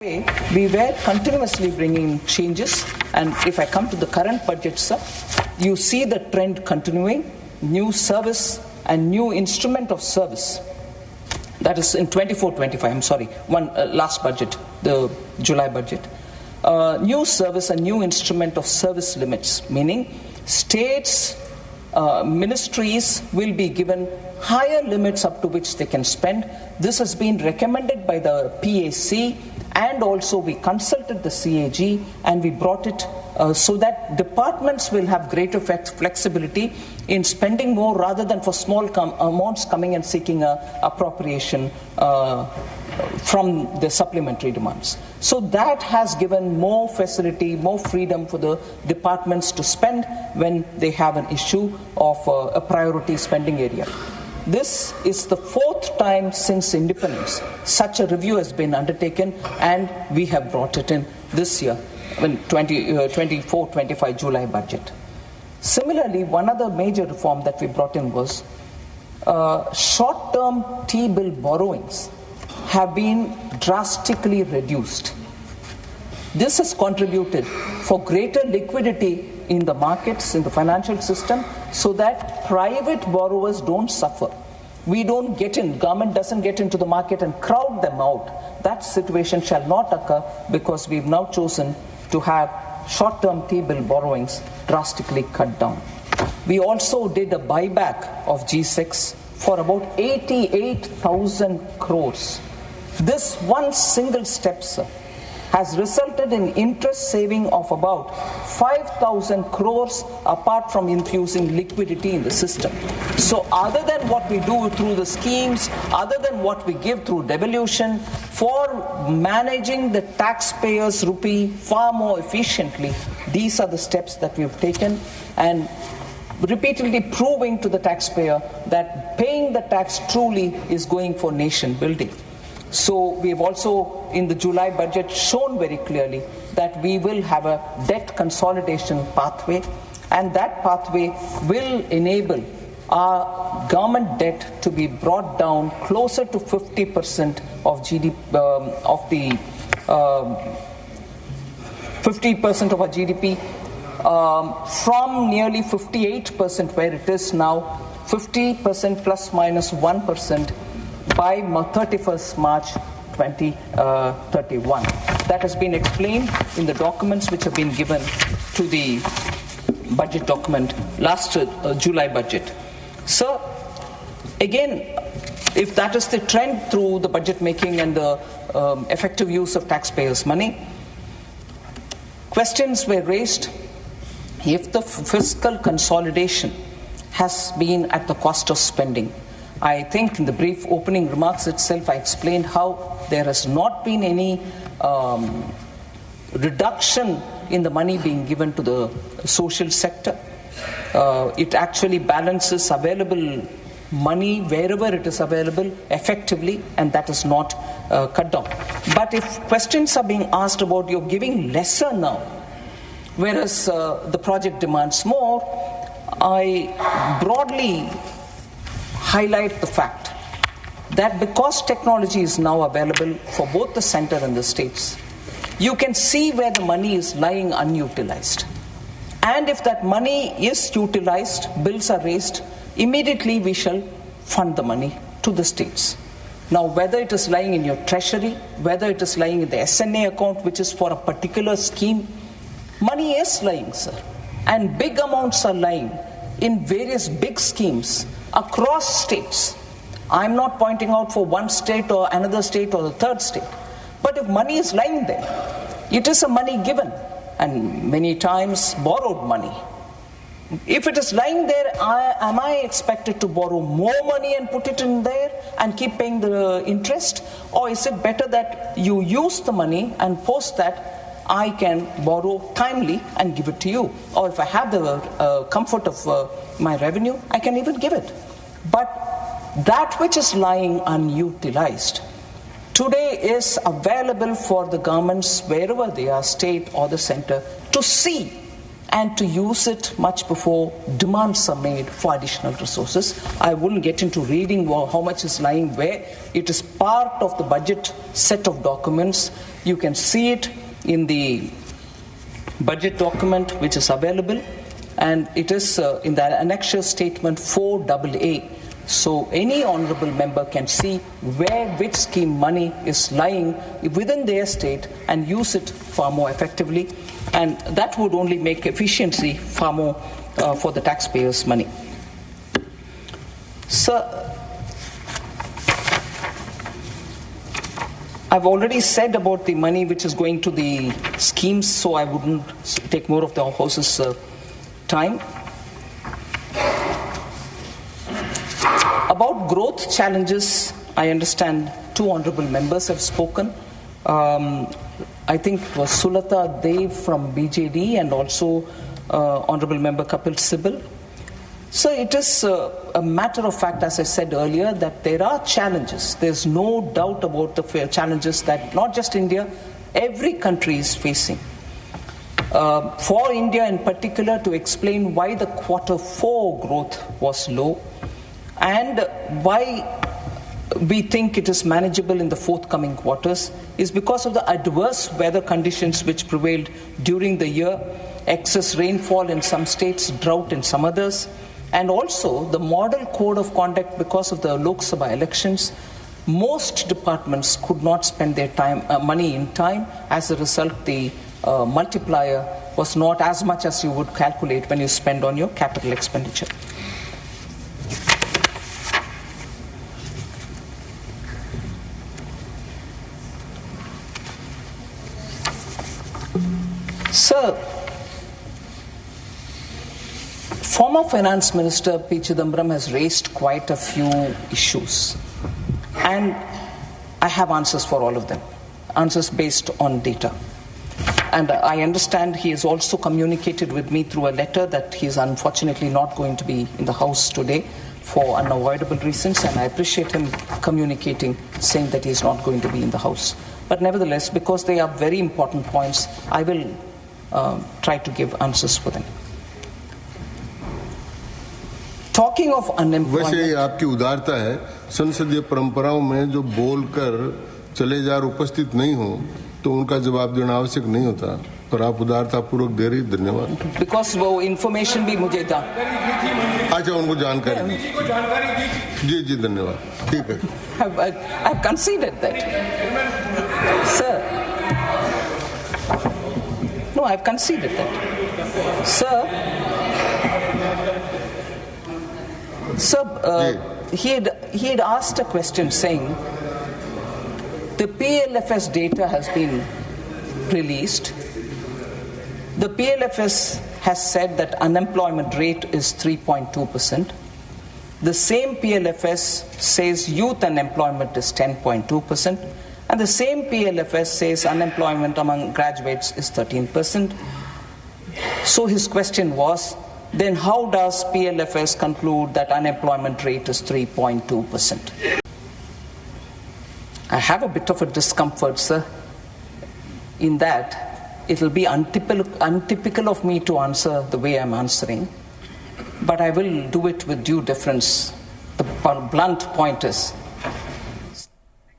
We were continuously bringing changes, and if I come to the current budget, sir, you see the trend continuing, new service and new instrument of service. That is in 24-25, I'm sorry, last budget, the July budget. New service and new instrument of service limits, meaning states, ministries will be given higher limits up to which they can spend. This has been recommended by the PAC, and also we consulted the CAG and we brought it so that departments will have greater flexibility in spending more rather than for small amounts coming and seeking appropriation from the supplementary demands. So that has given more facility, more freedom for the departments to spend when they have an issue of a priority spending area. This is the fourth time since independence such a review has been undertaken, and we have brought it in this year, in 24-25 July budget. Similarly, one other major reform that we brought in was short-term T-bill borrowings have been drastically reduced. This has contributed for greater liquidity in the markets, in the financial system, so that private borrowers don't suffer. We don't get in, government doesn't get into the market and crowd them out. That situation shall not occur because we've now chosen to have short-term T-bill borrowings drastically cut down. We also did a buyback of G6 for about 88,000 crores. This one single step, sir, has resulted in interest saving of about 5,000 crores apart from infusing liquidity in the system. So other than what we do through the schemes, other than what we give through devolution, for managing the taxpayers' rupee far more efficiently, these are the steps that we have taken, and repeatedly proving to the taxpayer that paying the tax truly is going for nation building. So we have also, in the July budget, shown very clearly that we will have a debt consolidation pathway, and that pathway will enable our government debt to be brought down closer to 50% of GDP, of the 50% of our GDP, from nearly 58% where it is now, 50% plus minus 1%. By 31st March 2031. That has been explained in the documents which have been given to the budget document last July budget. So, again, if that is the trend through the budget making and the effective use of taxpayers' money, questions were raised if the fiscal consolidation has been at the cost of spending. I think in the brief opening remarks itself, I explained how there has not been any reduction in the money being given to the social sector. It actually balances available money wherever it is available effectively, and that is not cut down. But if questions are being asked about you're giving lesser now, whereas the project demands more, I broadly highlight the fact that because technology is now available for both the center and the states, you can see where the money is lying unutilized. And if that money is utilized, bills are raised, immediately we shall fund the money to the states. Now, whether it is lying in your treasury, whether it is lying in the SNA account, which is for a particular scheme, money is lying, sir. And big amounts are lying in various big schemes across states. I'm not pointing out for one state or another state or the third state. But if money is lying there, it is a money given, and many times borrowed money. If it is lying there, am I expected to borrow more money and put it in there and keep paying the interest? Or is it better that you use the money and post that I can borrow timely and give it to you? Or if I have the comfort of my revenue, I can even give it. But that which is lying unutilized today is available for the governments, wherever they are, state or the center, to see and to use it much before demands are made for additional resources. I wouldn't get into reading how much is lying where. It is part of the budget set of documents. You can see it in the budget document which is available, and it is in the annexure statement 4AA. So any honourable member can see which scheme money is lying within their state and use it far more effectively, and that would only make efficiency far more for the taxpayers' money. So, I've already said about the money which is going to the schemes, so I wouldn't take more of the House's time. About growth challenges, I understand two honourable members have spoken. I think it was Sulata Dev from BJD and also Honourable Member Kapil Sibal. So it is a matter of fact, as I said earlier, that there are challenges. There's no doubt about the challenges that not just India, every country is facing. For India in particular, to explain why the Q4 growth was low and why we think it is manageable in the forthcoming quarters is because of the adverse weather conditions which prevailed during the year, excess rainfall in some states, drought in some others, and also the model code of conduct because of the Lok Sabha elections. Most departments could not spend their money in time. As a result, the multiplier was not as much as you would calculate when you spend on your capital expenditure. Sir, former Finance Minister P. Chidambaram has raised quite a few issues, and I have answers for all of them, answers based on data. And I understand he has also communicated with me through a letter that he is unfortunately not going to be in the House today for unavoidable reasons, and I appreciate him communicating, saying that he is not going to be in the House. But nevertheless, because they are very important points, I will try to give answers for them. Talking of unemployment, वैसे आपकी उदारता है, संसदीय परंपराओं में जो बोलकर चले जा उपस्थित नहीं हो तो उनका जवाब देना आवश्यक नहीं होता, पर आप उदारता पूर्वक दे रही, धन्यवाद. Because वो information भी मुझे था. अच्छा, उनको जानकारी जी जी धन्यवाद, ठीक है. I've conceded that, sir. No, I've conceded that, sir. He had asked a question saying the PLFS data has been released. The PLFS has said that unemployment rate is 3.2%. The same PLFS says youth unemployment is 10.2%. And the same PLFS says unemployment among graduates is 13%. So his question was, then how does PLFS conclude that unemployment rate is 3.2%? I have a bit of a discomfort, sir, in that it will be untypical of me to answer the way I'm answering, but I will do it with due deference. The blunt point is,